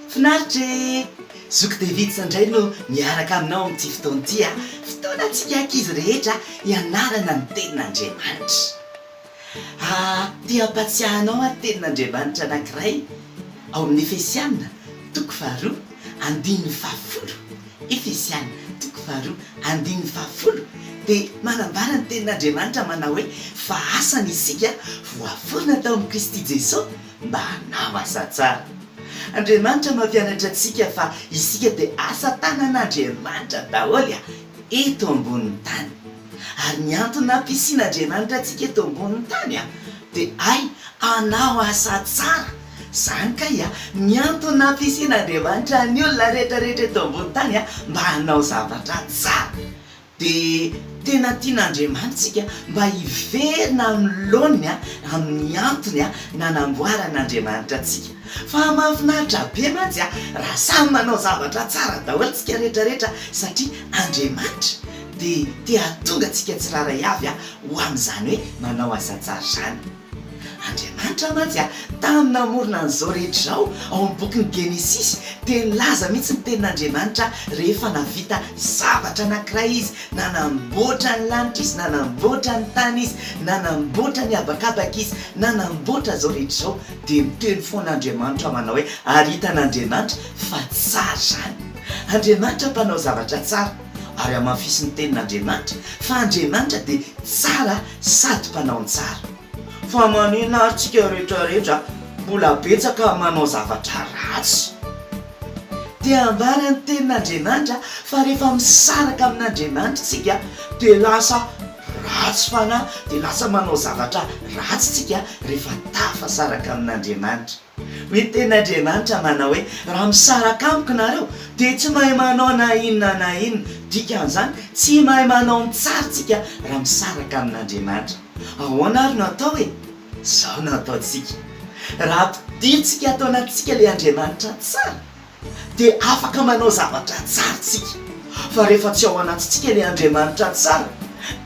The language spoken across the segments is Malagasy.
Finaritra Zook de vitsy indray no miaraka aminao amin'ity fotoana ity a. Fotoana antsika ankizy rehetra ianarana ny tenin'Andriamanitra. Tia ampatsiahanao a tenin'Andriamanitra anankiray ao amin'ny Efesiana toko faharoa andininy fahafolo. Efesiana toko faharoa andininy fahafolo. Dia manambara ny tenin'Andriamanitra manao hoe fa asany isika voaforona tao amin'ny Kristy Jesosy mba hanao asa tsara. Andriamanitra mampianatra antsika fa isika dia asa tanan'Andriamanitra daholo eto ambonin'ny tany. Ary ny antony nampiasian'Andriamanitra antsika eto ambonin'ny tany dia hanao asa tsara. Zany ka ny antony nampiasian'Andriamanitra ny olona rehetrarehetra eto ambonin'ny tany mba hanao zavatra tsara. Dia tena tian'Andriamanitra tsika mba hiverina amin'ny laoniny amin'ny antony nanamboaran'Andriamanitra antsika. Fa mahafinaritra be mantsy raha samy manao zavatra tsara daholo tsika rehetrarehetra satria Andriamanitra dia tia hatonga antsika tsiraray avy ho amin'izany hoe manao asa tsara izany. Andriamanitra mantsy tamin'ny namorona an'izao rehetra izao ao amin'ny bokin'ny Genesis dia nilaza mihitsy ny tenin'Andriamanitra rehefa navita zavatra anankiray izy, nanamboatra ny lanitra izy, nanamboatra ny tany izy, nanamboatra ny habakabaka izy, nanamboatra izao rehetra izao dia miteny foana Andriamanitra manao hoe ary hitan'Andriamanitra fa tsara izany. Andriamanitra mpanao zavatra tsara ary amafisy ny tenin'Andriamanitra fa Andriamanitra dia tsara sady mpanao ny tsara. Fa manina aritsika rehetrarehetra mbola betsaka manao zavatra ratsy. Dia ambara ny tenin'Andriamanitra fa rehefa misaraka amin'Andriamanitra tsika dia lasa ratsy fana, dia lasa manao zavatra ratsy tsika rehefa tafasaraka amin'Andriamanitra. Hoe tenin'Andriamanitra manao hoe raha misaraka amiko nareo dia tsy mahay manao na inona na inona. Dikan'izany tsy mahay manao ny tsara tsika raha misaraka amin'Andriamanitra. Ahoana ary no atao hoe izao no ataontsika. Raha ampidiritsika atao anatintsika ilay Andriamanitra tsara dia afaka manao zavatra tsara tsika. Fa rehefa tsy ao anatintsika ilay Andriamanitra tsara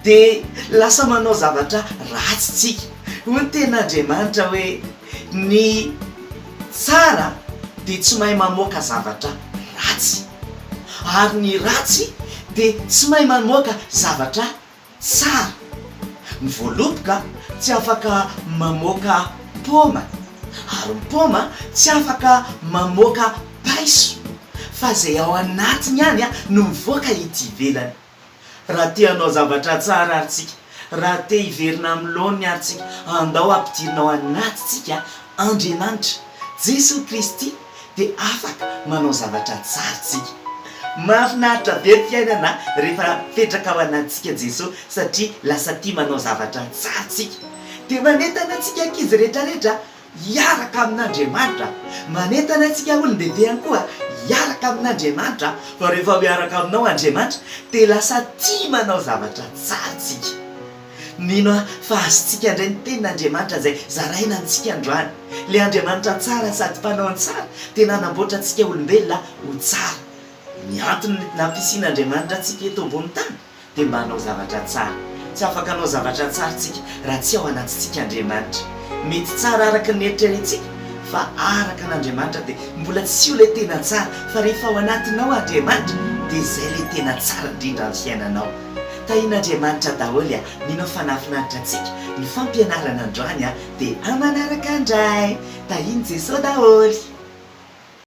dia lasa manao zavatra ratsy tsika. Hoy ny tenin'Andriamanitra hoe ny tsara dia tsy mahay mamoaka zavatra ratsy ary ny ratsy dia tsy mahay mamoaka zavatra tsara. Ny voaloboka tsy afaka mamoaka paoma ary ny paoma tsy afaka mamoaka paiso fa izay ao anatiny ihany no mivoaka ity ivelany. Raha tia hanao zavatra tsara ary tsika, raha tia hiverina amin'ny laoniny ary tsika, andao ampidirinao anatintsika Andriamanitra Jesosy Kristy dia afaka manao zavatra tsara tsika. Mahafinaritra be ny fiainana rehefa petraka ao anatintsika Jesosy satria lasa tia manao zavatra tsara tsika. Dia manentana antsika ankizy rehetrarehetra hiaraka amin'Andriamanitra. Manentana antsika olon-dehibe ihany koa hiaraka amin'Andriamanitra. Fa rehefa miaraka aminao Andriamanitra dia lasa tia manao zavatra tsara tsika. Mino fa azontsika indray ny tenin'Andriamanitra izay zaraina antsika androany. Ilay Andriamanitra tsara sady mpanao ny tsara dia nanamboatra antsika olombelona ho tsara. Ny antony nampiasian'Andriamanitra antsika eto ambony tany dia mba hanao zavatra tsara. Tsy afaka hanao zavatra tsara tsika raha tsy ao anatintsika Andriamanitra. Mety tsara araka ny eritreretintsika fa araka n'Andriamanitra dia mbola tsy ho ilay tena tsara. Fa rehefa ao anatinao Andriamanitra dia izay ilay tena tsara indrindra amin'ny fiainanao. Tahian'Andriamanitra daholo mino fanafinaritra antsika. Ny fampianarana androany dia amanaraka andray. Tahiany Jesosy daholo.